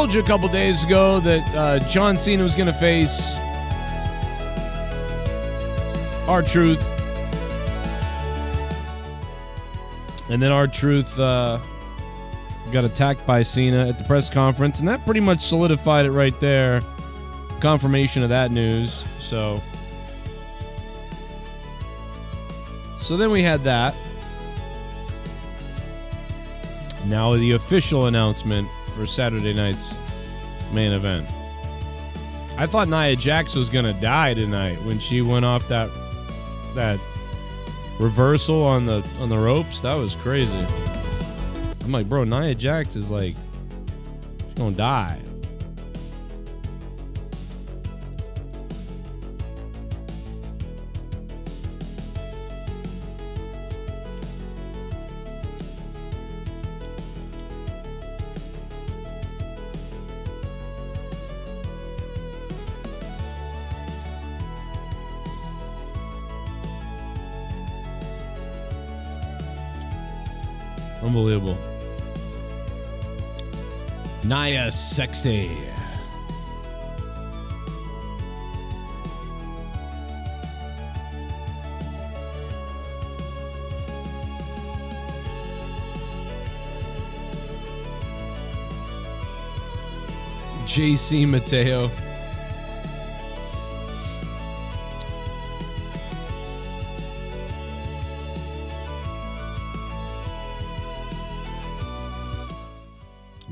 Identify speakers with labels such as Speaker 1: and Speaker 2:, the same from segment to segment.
Speaker 1: told you a couple days ago that John Cena was going to face R-Truth. And then R-Truth got attacked by Cena at the press conference, and that pretty much solidified it right there. Confirmation of that news. So then we had that. Now the official announcement for Saturday night's main event. I thought Nia Jax was gonna die tonight when she went off that reversal on the ropes. That was crazy. I'm like, bro, Nia Jax is like, she's gonna die. Unbelievable. Nia sexy. JC Mateo.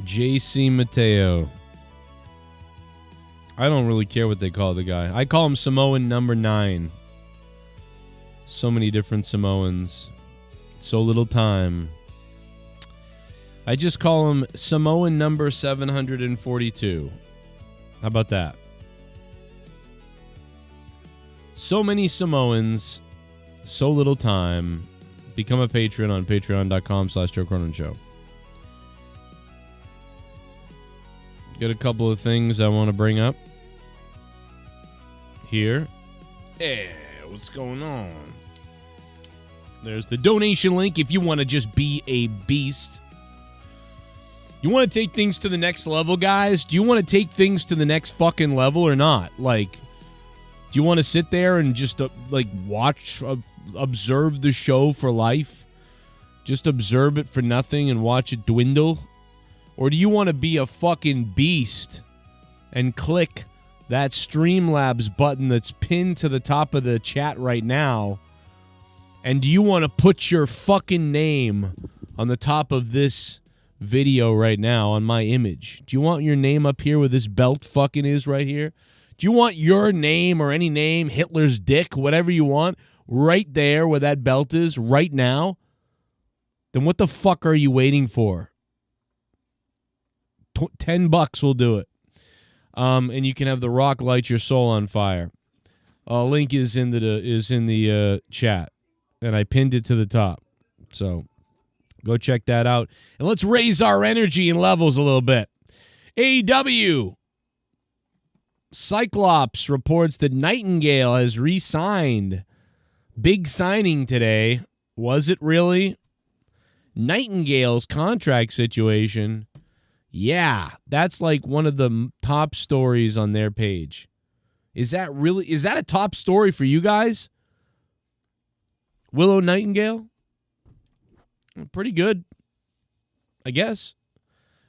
Speaker 1: JC Mateo. I don't really care what they call the guy. I call him Samoan number 9. So many different Samoans. So little time. I just call him Samoan number 742. How about that? So many Samoans. So little time. Become a patron on patreon.com/Joe Cronin Show. Got a couple of things I want to bring up here. Yeah, what's going on? There's the donation link if you want to just be a beast. You want to take things to the next level, guys? Do you want to take things to the next fucking level or not? Like, do you want to sit there and just, watch, observe the show for life? Just observe it for nothing and watch it dwindle? Or do you want to be a fucking beast and click that Streamlabs button that's pinned to the top of the chat right now? And do you want to put your fucking name on the top of this video right now on my image? Do you want your name up here where this belt fucking is right here? Do you want your name or any name, Hitler's dick, whatever you want, right there where that belt is right now? Then what the fuck are you waiting for? $10 will do it. And you can have The Rock light your soul on fire. Link is in the chat, and I pinned it to the top. So go check that out, and let's raise our energy and levels a little bit. AEW Cyclops reports that Nightingale has re-signed. Big signing today. Was it really? Nightingale's contract situation. Yeah, that's like one of the top stories on their page. Is that a top story for you guys? Willow Nightingale? Pretty good, I guess.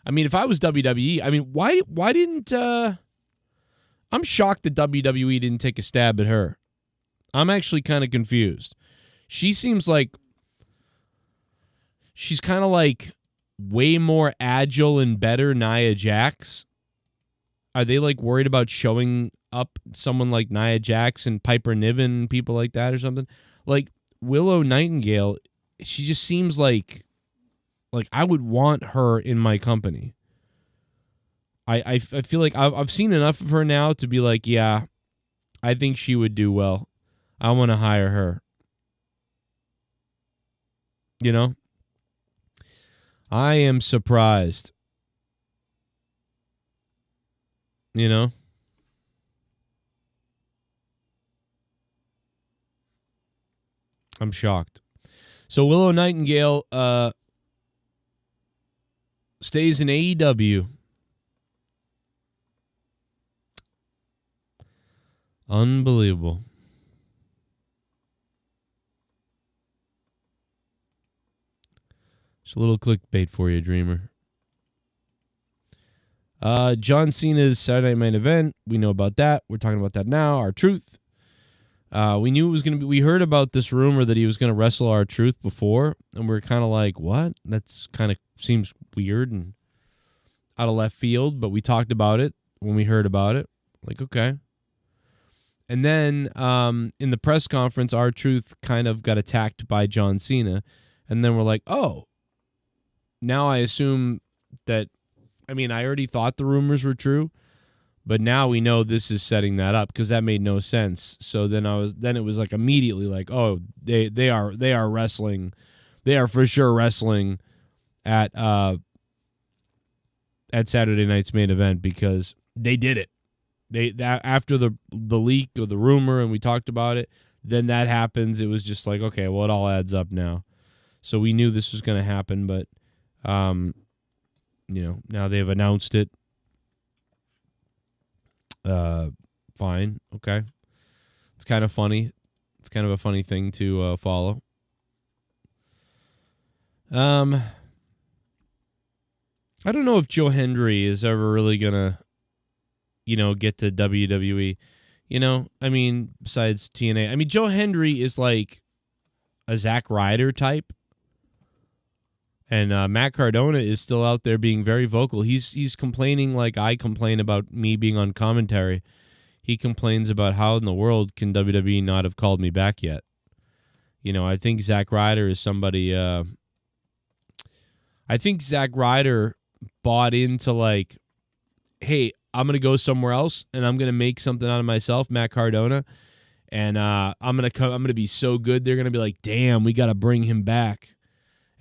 Speaker 1: I mean, if I was WWE, I mean, why didn't I'm shocked that WWE didn't take a stab at her. I'm actually kind of confused. She seems like she's kind of like way more agile and better Nia Jax. Are they like worried about showing up someone like Nia Jax and Piper Niven, people like that or something? Like Willow Nightingale, she just seems like I would want her in my company. I feel like I've seen enough of her now to be like, yeah, I think she would do well. I want to hire her. You know? I am surprised. You know? I'm shocked. So Willow Nightingale stays in AEW. Unbelievable. Just a little clickbait for you, Dreamer. John Cena's Saturday Night Main Event. We know about that. We're talking about that now. R-Truth. We knew it was going to be. We heard about this rumor that he was going to wrestle R-Truth before, and we are kind of like, what? That's kind of seems weird and out of left field, but we talked about it when we heard about it. Like, okay. And then in the press conference, R-Truth kind of got attacked by John Cena, and then we're like, oh. Now I assume that, I mean, I already thought the rumors were true, but now we know this is setting that up because that made no sense. So then it was like immediately like, oh, they are wrestling, they are for sure wrestling at Saturday night's main event because they did it. After the leak or the rumor and we talked about it, then that happens. It was just like, okay, well, it all adds up now. So we knew this was going to happen, but now they've announced it. Fine. Okay. It's kind of funny. It's kind of a funny thing to follow. I don't know if Joe Hendry is ever really gonna, get to WWE. I mean, besides TNA. I mean, Joe Hendry is like a Zack Ryder type. And Matt Cardona is still out there being very vocal. He's complaining like I complain about me being on commentary. He complains about how in the world can WWE not have called me back yet. I think Zack Ryder is somebody. I think Zack Ryder bought into like, hey, I'm gonna go somewhere else and I'm gonna make something out of myself, Matt Cardona, and I'm gonna be so good they're gonna be like, damn, we gotta bring him back.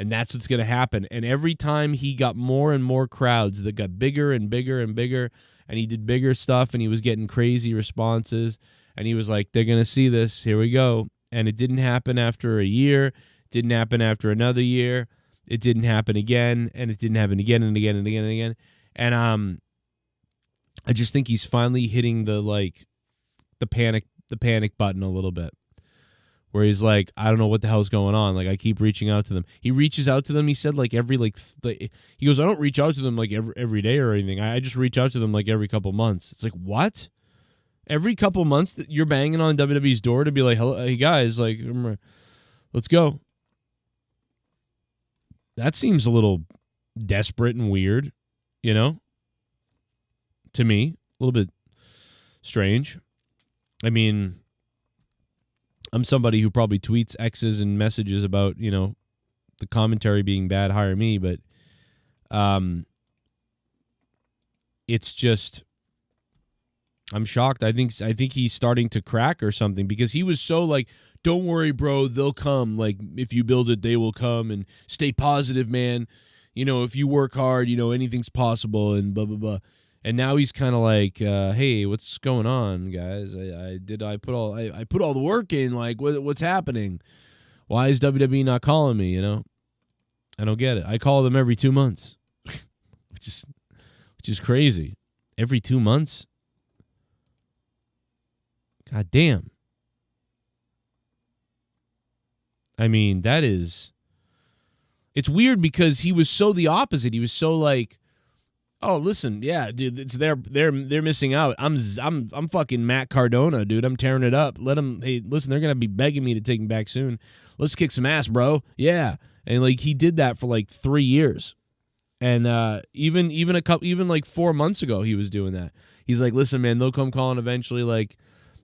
Speaker 1: And that's what's going to happen. And every time he got more and more crowds that got bigger and bigger and bigger, and he did bigger stuff, and he was getting crazy responses, and he was like, they're going to see this. Here we go. And it didn't happen after a year. It didn't happen after another year. It didn't happen again, and it didn't happen again and again and again and again. And I just think he's finally hitting the panic button a little bit. Where he's like, I don't know what the hell's going on. Like, I keep reaching out to them. He reaches out to them, he said, like, he goes, I don't reach out to them, like, every day or anything. I just reach out to them, like, every couple months. It's like, what? Every couple months that you're banging on WWE's door to be like, hello, hey, guys, like, let's go. That seems a little desperate and weird, to me. A little bit strange. I mean, I'm somebody who probably tweets X's and messages about, the commentary being bad, hire me, but it's just, I'm shocked. I think he's starting to crack or something because he was so like, don't worry, bro, they'll come. Like, if you build it, they will come, and stay positive, man. If you work hard, anything's possible, and blah, blah, blah. And now he's kind of like, hey, what's going on, guys? I put all the work in. Like, what's happening? Why is WWE not calling me? I don't get it. I call them every 2 months, which is crazy. Every 2 months. God damn. I mean, it's weird because he was so the opposite. He was so like, oh, listen, yeah, dude, it's they're missing out. I'm fucking Matt Cardona, dude. I'm tearing it up. Let them. Hey, listen, they're gonna be begging me to take him back soon. Let's kick some ass, bro. Yeah, and like he did that for like 3 years, and even 4 months ago he was doing that. He's like, listen, man, they'll come calling eventually. Like,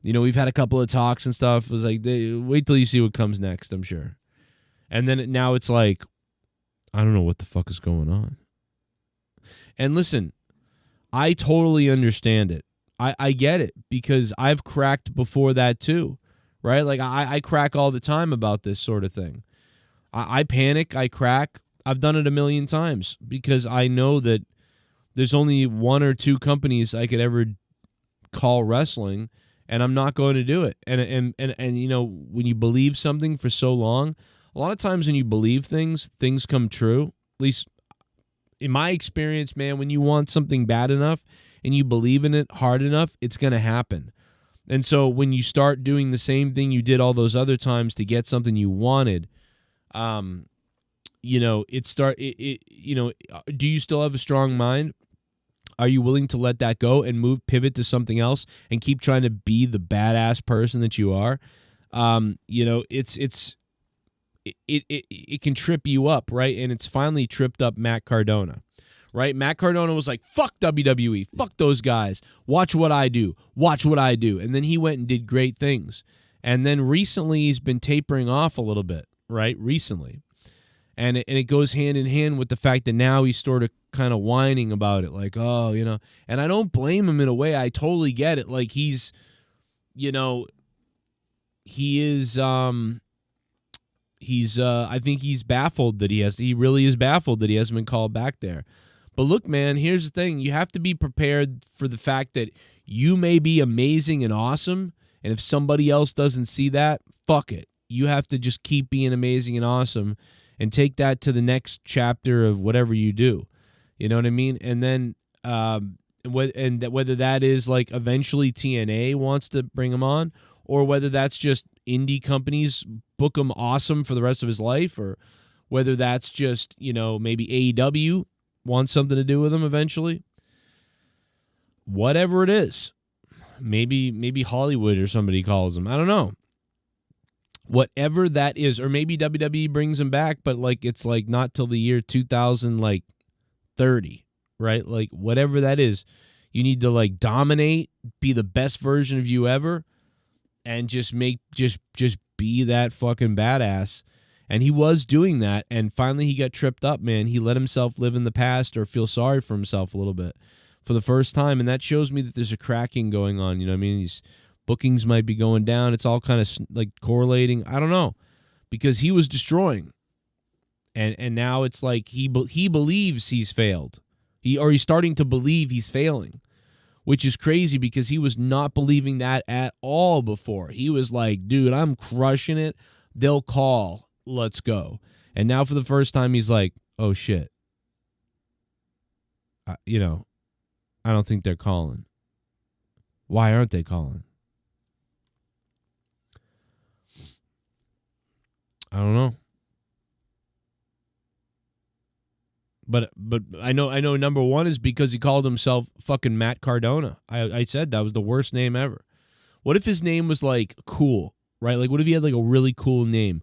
Speaker 1: we've had a couple of talks and stuff. It was like, wait till you see what comes next. I'm sure. And then now it's like, I don't know what the fuck is going on. And listen, I totally understand it. I get it because I've cracked before that too, right? Like I crack all the time about this sort of thing. I panic, I crack. I've done it a million times because I know that there's only one or two companies I could ever call wrestling, and I'm not going to do it. And when you believe something for so long, a lot of times when you believe things come true. At least in my experience, man, when you want something bad enough and you believe in it hard enough, it's going to happen. And so when you start doing the same thing you did all those other times to get something you wanted, you know, do you still have a strong mind? Are you willing to let that go and pivot to something else and keep trying to be the badass person that you are? You know, it can trip you up, right? And it's finally tripped up Matt Cardona, right? Matt Cardona was like, fuck WWE, fuck those guys. Watch what I do. Watch what I do. And then he went and did great things. And then recently he's been tapering off a little bit, right? Recently. And it goes hand in hand with the fact that now he's sort of kind of whining about it, like, oh, you know. And I don't blame him in a way. I totally get it. Like, he's, you know, he is, I think he's baffled that he really is baffled that he hasn't been called back there. But look, man, here's the thing. You have to be prepared for the fact that you may be amazing and awesome, and if somebody else doesn't see that, fuck it. You have to just keep being amazing and awesome and take that to the next chapter of whatever you do. You know what I mean? And then whether that is like eventually TNA wants to bring him on, or whether that's just indie companies book him awesome for the rest of his life, or whether that's just, you know, maybe AEW wants something to do with him eventually. Whatever it is. Maybe Hollywood or somebody calls him. I don't know. Whatever that is, or maybe WWE brings him back, but like it's like not till the year 2030, right? Like whatever that is, you need to like dominate, be the best version of you ever, and just be that fucking badass. And he was doing that, and finally he got tripped up, man. He let himself live in the past or feel sorry for himself a little bit for the first time, and that shows me that there's a cracking going on. You know what I mean? These bookings might be going down. It's all kind of like correlating. I don't know, because he was destroying, and now it's like he believes he's failed. He's starting to believe he's failing, which is crazy because he was not believing that at all before. He was like, dude, I'm crushing it. They'll call. Let's go. And now for the first time, he's like, oh shit. You know, I don't think they're calling. Why aren't they calling? I don't know. But I know number one is because he called himself fucking Matt Cardona. I said that was the worst name ever. What if his name was like cool, right? Like what if he had like a really cool name?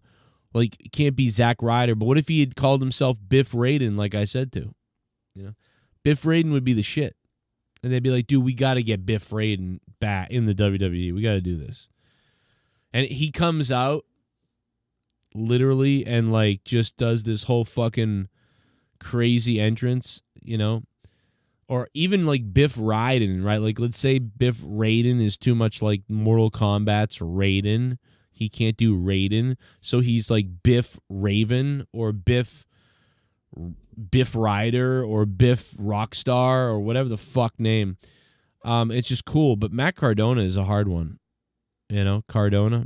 Speaker 1: Like it can't be Zack Ryder, but what if he had called himself Biff Raiden like I said to? You know? Biff Raiden would be the shit. And they'd be like, dude, we got to get Biff Raiden back in the WWE. We got to do this. And he comes out literally and like just does this whole fucking crazy entrance, you know, or even like Biff Raiden, right? Like let's say Biff Raiden is too much like Mortal Kombat's Raiden. He can't do Raiden, so he's like Biff Raven or Biff Ryder or Biff Rockstar or whatever the fuck name. It's just cool, but Matt Cardona is a hard one, you know.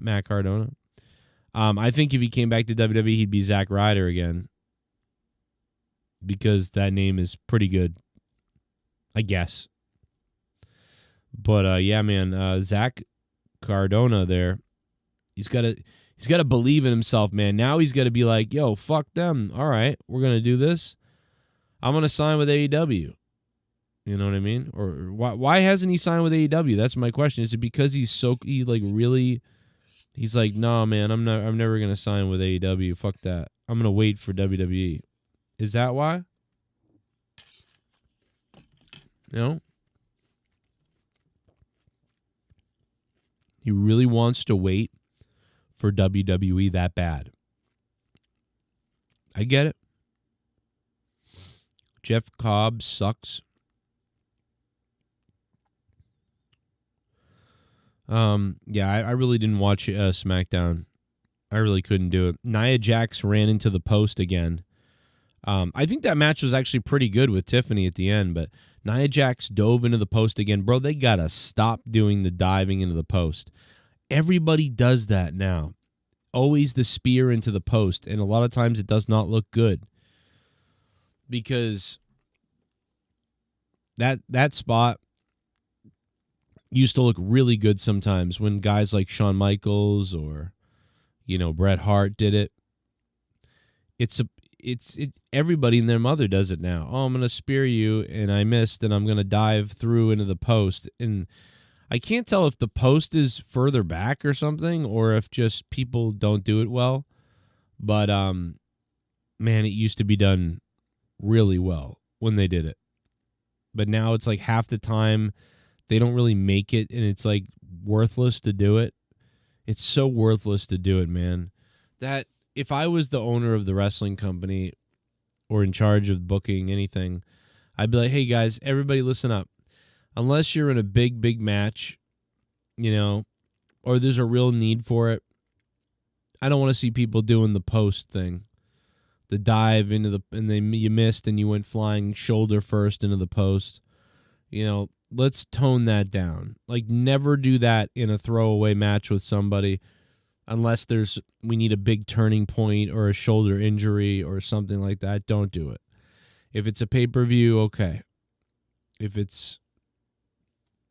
Speaker 1: Matt Cardona. I think if he came back to WWE, he'd be Zack Ryder again. Because that name is pretty good, I guess. But yeah, man, Zack Cardona there, he's got to believe in himself, man. Now he's got to be like, yo, fuck them. All right, we're gonna do this. I'm gonna sign with AEW. You know what I mean? Or why hasn't he signed with AEW? That's my question. Is it because he's like, no, man, I'm never gonna sign with AEW. Fuck that. I'm gonna wait for WWE. Is that why? You know? He really wants to wait for WWE that bad. I get it. Jeff Cobb sucks. Yeah, I really didn't watch SmackDown. I really couldn't do it. Nia Jax ran into the post again. I think that match was actually pretty good with Tiffany at the end, but Nia Jax dove into the post again. Bro, they got to stop doing the diving into the post. Everybody does that now. Always the spear into the post, and a lot of times it does not look good. Because that spot, used to look really good sometimes when guys like Shawn Michaels or, Bret Hart did it. Everybody and their mother does it now. Oh, I'm going to spear you, and I missed, and I'm going to dive through into the post. And I can't tell if the post is further back or something, or if just people don't do it well. But, man, it used to be done really well when they did it. But now it's like half the time they don't really make it, and it's like worthless to do it. It's so worthless to do it, man. That if I was the owner of the wrestling company or in charge of booking anything, I'd be like, hey, guys, everybody listen up. Unless you're in a big, big match, or there's a real need for it, I don't want to see people doing the post thing. The dive into and then you missed and you went flying shoulder first into the post. Let's tone that down. Like, never do that in a throwaway match with somebody unless we need a big turning point or a shoulder injury or something like that. Don't do it. If it's a pay-per-view, okay. If it's,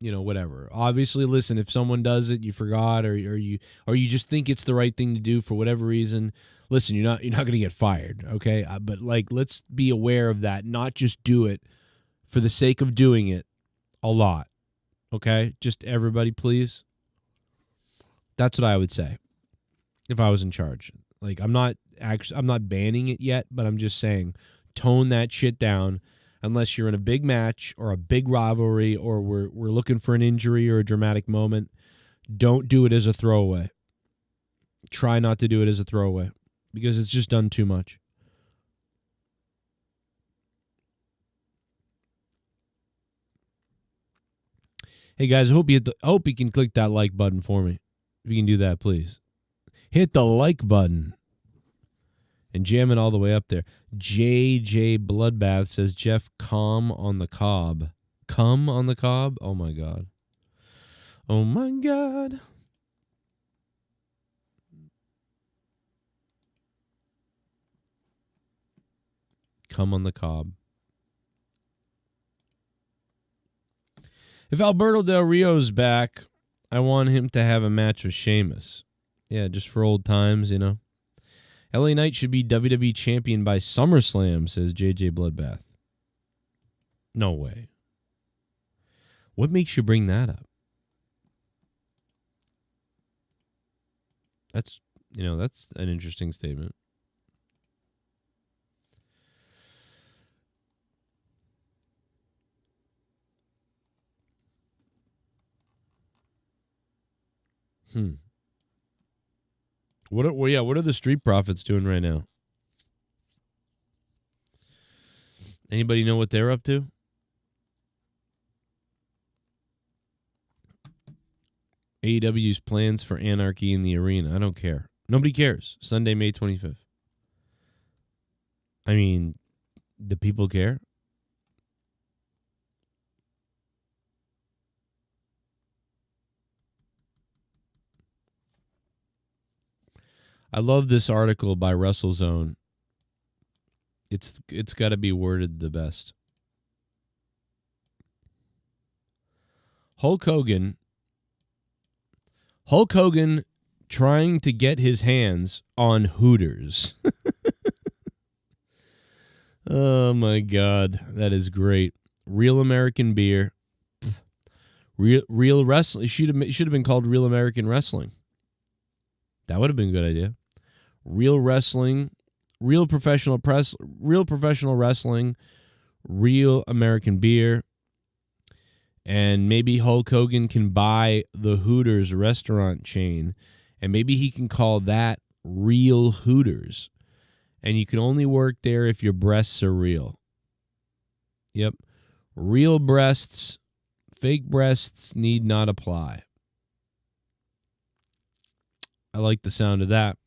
Speaker 1: whatever. Obviously, listen, if someone does it, you forgot, or you just think it's the right thing to do for whatever reason, listen, you're not going to get fired, okay? But let's be aware of that, not just do it for the sake of doing it a lot, okay? Just everybody, please. That's what I would say if I was in charge. Like, I'm not banning it yet, but I'm just saying, tone that shit down. Unless you're in a big match or a big rivalry or we're looking for an injury or a dramatic moment, don't do it as a throwaway. Try not to do it as a throwaway because it's just done too much. Hey guys, I hope you can click that like button for me. If you can do that, please. Hit the like button. And jam it all the way up there. JJ Bloodbath says, Jeff, calm on the cob. Come on the cob? Oh, my God. Oh, my God. Come on the cob. If Alberto Del Rio's back, I want him to have a match with Sheamus. Yeah, just for old times, LA Knight should be WWE champion by SummerSlam, says JJ Bloodbath. No way. What makes you bring that up? That's an interesting statement. What are the Street Profits doing right now? Anybody know what they're up to? AEW's plans for Anarchy in the Arena. I don't care. Nobody cares. Sunday, May 25th. I mean, do people care? I love this article by WrestleZone. It's got to be worded the best. Hulk Hogan trying to get his hands on Hooters. Oh my God, that is great. Real American beer. Real wrestling. It should have been called Real American Wrestling. That would have been a good idea. Real wrestling, real professional wrestling, real American beer, and maybe Hulk Hogan can buy the Hooters restaurant chain, and maybe he can call that Real Hooters, and you can only work there if your breasts are real. Yep, real breasts, fake breasts need not apply. I like the sound of that.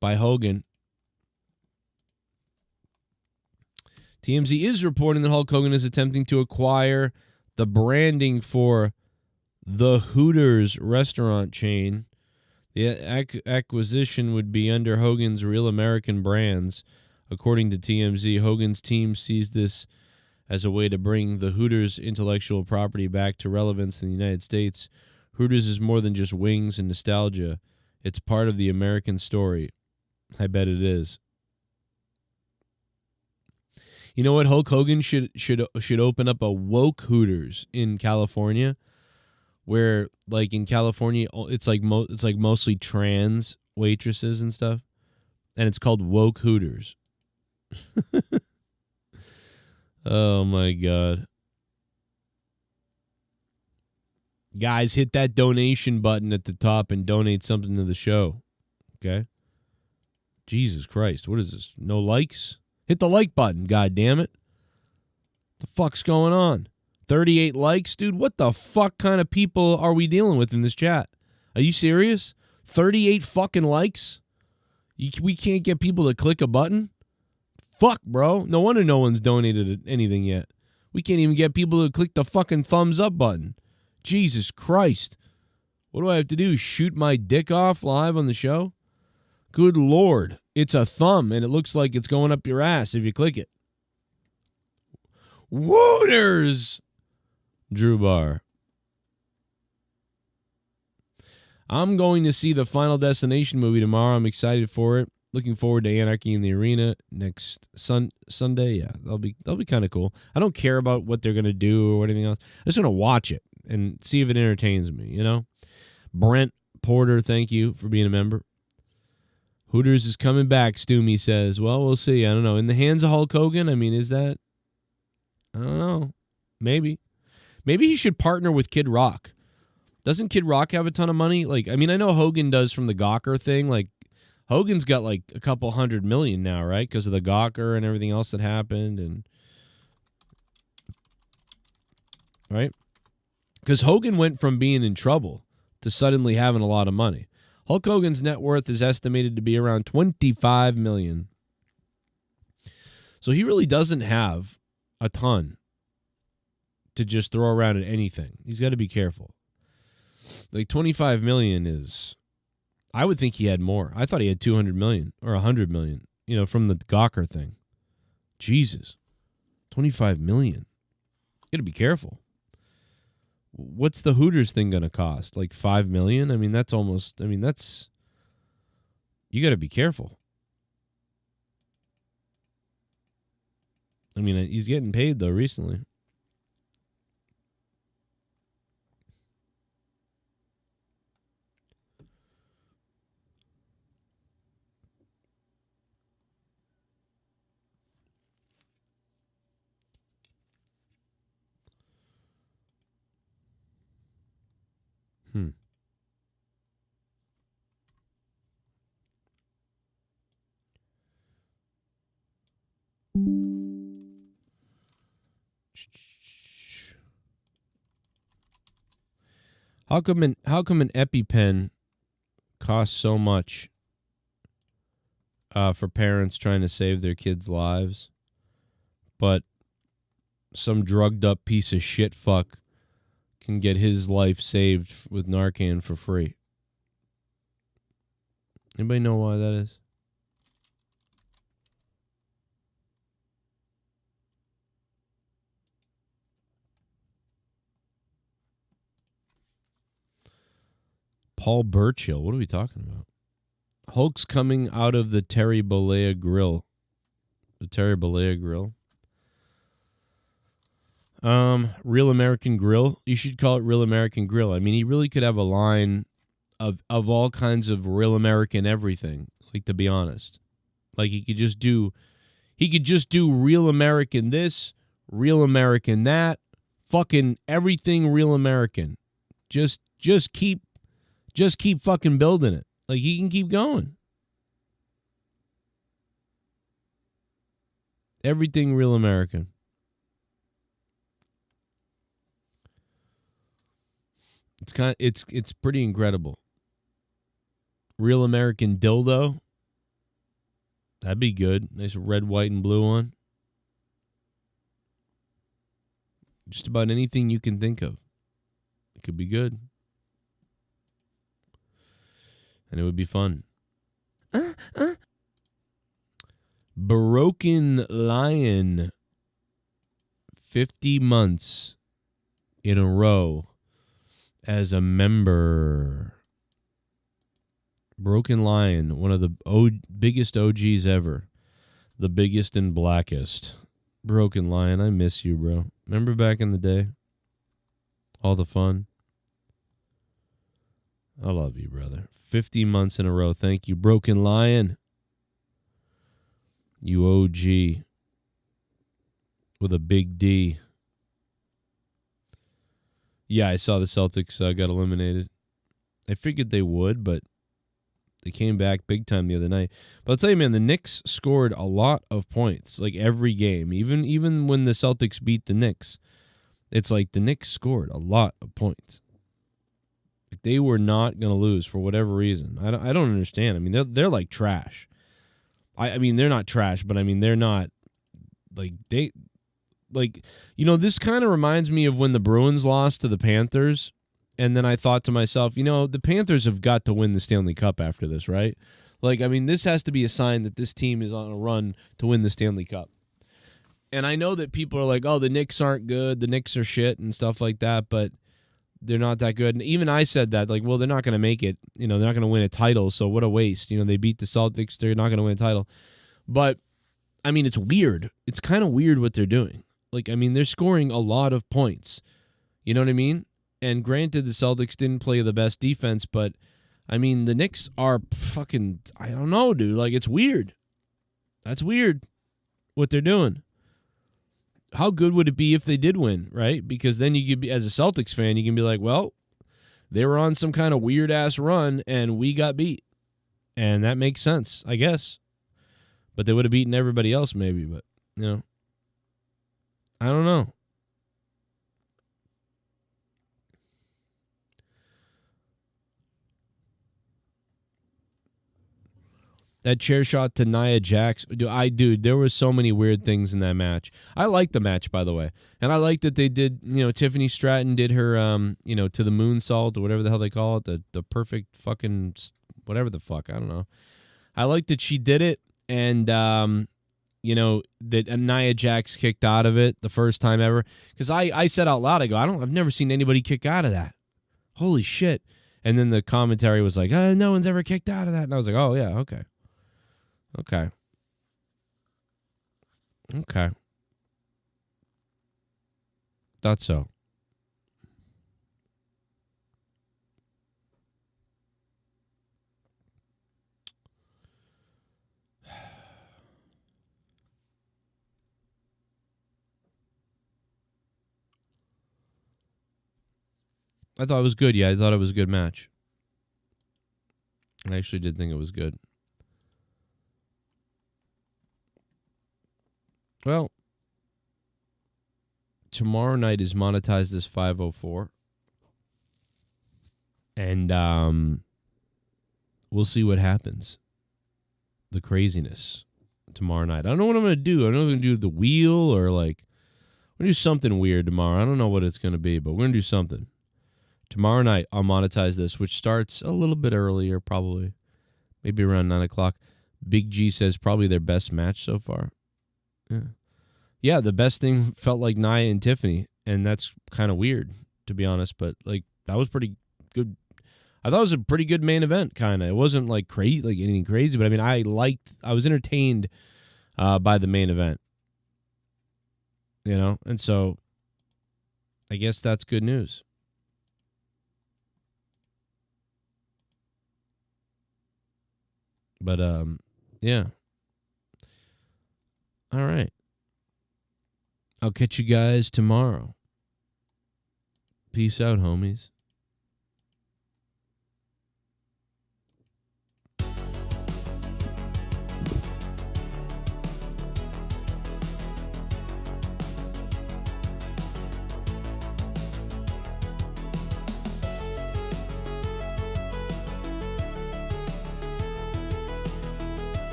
Speaker 1: By Hogan. TMZ is reporting that Hulk Hogan is attempting to acquire the branding for the Hooters restaurant chain. The acquisition would be under Hogan's Real American Brands. According to TMZ, Hogan's team sees this as a way to bring the Hooters intellectual property back to relevance in the United States. Hooters is more than just wings and nostalgia. It's part of the American story. I bet it is. You know what? Hulk Hogan should open up a woke Hooters in California, where like in California it's like mostly trans waitresses and stuff, and it's called woke Hooters. Oh my God. Guys, hit that donation button at the top and donate something to the show. Okay? Jesus Christ, what is this? No likes? Hit the like button, god damn it. The fuck's going on? 38 likes, dude? What the fuck kind of people are we dealing with in this chat? Are you serious? 38 fucking likes? We can't get people to click a button? Fuck, bro. No wonder no one's donated anything yet. We can't even get people to click the fucking thumbs up button. Jesus Christ. What do I have to do? Shoot my dick off live on the show? Good Lord. It's a thumb, and it looks like it's going up your ass if you click it. Wooters! Drew Barr. I'm going to see the Final Destination movie tomorrow. I'm excited for it. Looking forward to Anarchy in the Arena next Sunday. Yeah, that'll be kind of cool. I don't care about what they're going to do or anything else. I just want to watch it and see if it entertains me, you know? Brent Porter, thank you for being a member. Hooters is coming back, Stoomy says. Well, we'll see. I don't know. In the hands of Hulk Hogan, I mean, is that? I don't know. Maybe. Maybe he should partner with Kid Rock. Doesn't Kid Rock have a ton of money? Like, I mean, I know Hogan does from the Gawker thing. Like, Hogan's got like a couple $100 million now, right? Because of the Gawker and everything else that happened. And right? Because Hogan went from being in trouble to suddenly having a lot of money. Hulk Hogan's net worth is estimated to be around $25 million. So he really doesn't have a ton to just throw around at anything. He's got to be careful. Like $25 million is, I would think he had more. I thought he had $200 million or $100 million, you know, from the Gawker thing. Jesus. $25 million. Got to be careful. What's the Hooters thing going to cost? Like $5 million? I mean, that's almost, I mean, that's, you got to be careful. I mean, he's getting paid, though, recently. How come an EpiPen costs so much for parents trying to save their kids' lives, but some drugged up piece of shit fuck can get his life saved with Narcan for free? Anybody know why that is? Paul Burchill. What are we talking about? Hulk's coming out of the Terry Bollea grill. The Terry Bollea grill. Real American Grill. You should call it Real American Grill. I mean, he really could have a line of all kinds of real American everything. Like, to be honest, like he could just do Real American this, Real American that, fucking everything Real American. Just keep fucking building it. Like, he can keep going. Everything Real American. It's pretty incredible. Real American dildo. That'd be good. Nice red, white, and blue one. Just about anything you can think of. It could be good. And it would be fun. Broken Lion 50 months in a row as a member. Broken Lion, one of the biggest OGs ever. The biggest and blackest. Broken Lion, I miss you, bro. Remember back in the day? All the fun. I love you, brother. 50 months in a row. Thank you, Broken Lion. You OG. With a big D. Yeah, I saw the Celtics got eliminated. I figured they would, but they came back big time the other night. But I'll tell you, man, the Knicks scored a lot of points, like every game. Even when the Celtics beat the Knicks, it's like the Knicks scored a lot of points. Like they were not going to lose for whatever reason. I don't understand. I mean, they're like trash. I mean, they're not trash, but I mean, they're not like this kind of reminds me of when the Bruins lost to the Panthers. And then I thought to myself, the Panthers have got to win the Stanley Cup after this, right? Like, I mean, this has to be a sign that this team is on a run to win the Stanley Cup. And I know that people are like, oh, the Knicks aren't good, the Knicks are shit and stuff like that, but they're not that good. And even I said that, like, well, they're not going to make it. They're not going to win a title, so what a waste. They beat the Celtics, they're not going to win a title. But, I mean, it's weird. It's kind of weird what they're doing. Like, I mean, they're scoring a lot of points. You know what I mean? And granted, the Celtics didn't play the best defense, but, I mean, the Knicks are fucking, I don't know, dude. Like, it's weird. That's weird what they're doing. How good would it be if they did win, right? Because then you could be, as a Celtics fan, you can be like, well, they were on some kind of weird-ass run, and we got beat. And that makes sense, I guess. But they would have beaten everybody else maybe, but, I don't know. That chair shot to Nia Jax. Dude, there were so many weird things in that match. I liked the match, by the way. And I liked that they did, Tiffany Stratton did her, to the moonsault or whatever the hell they call it. The perfect fucking, whatever the fuck. I don't know. I liked that she did it. And, that Nia Jax kicked out of it the first time ever. Because I said out loud, I've never seen anybody kick out of that. Holy shit. And then the commentary was like, no one's ever kicked out of that. And I was like, oh, yeah, okay. Okay. Thought so. I thought it was good. Yeah, I thought it was a good match. I actually did think it was good. Well, tomorrow night is monetized as 504. And we'll see what happens. The craziness tomorrow night. I don't know what I'm going to do. I don't know if I'm going to do the wheel or I'm going to do something weird tomorrow. I don't know what it's going to be, but we're going to do something. Tomorrow night, I'll monetize this, which starts a little bit earlier, probably. Maybe around 9 o'clock. Big G says probably their best match so far. Yeah, the best thing felt like Nia and Tiffany, and that's kind of weird, to be honest, but that was pretty good. I thought it was a pretty good main event, kind of. It wasn't crazy, anything crazy, but I mean, I was entertained by the main event, and so I guess that's good news. But yeah. All right. I'll catch you guys tomorrow. Peace out, homies.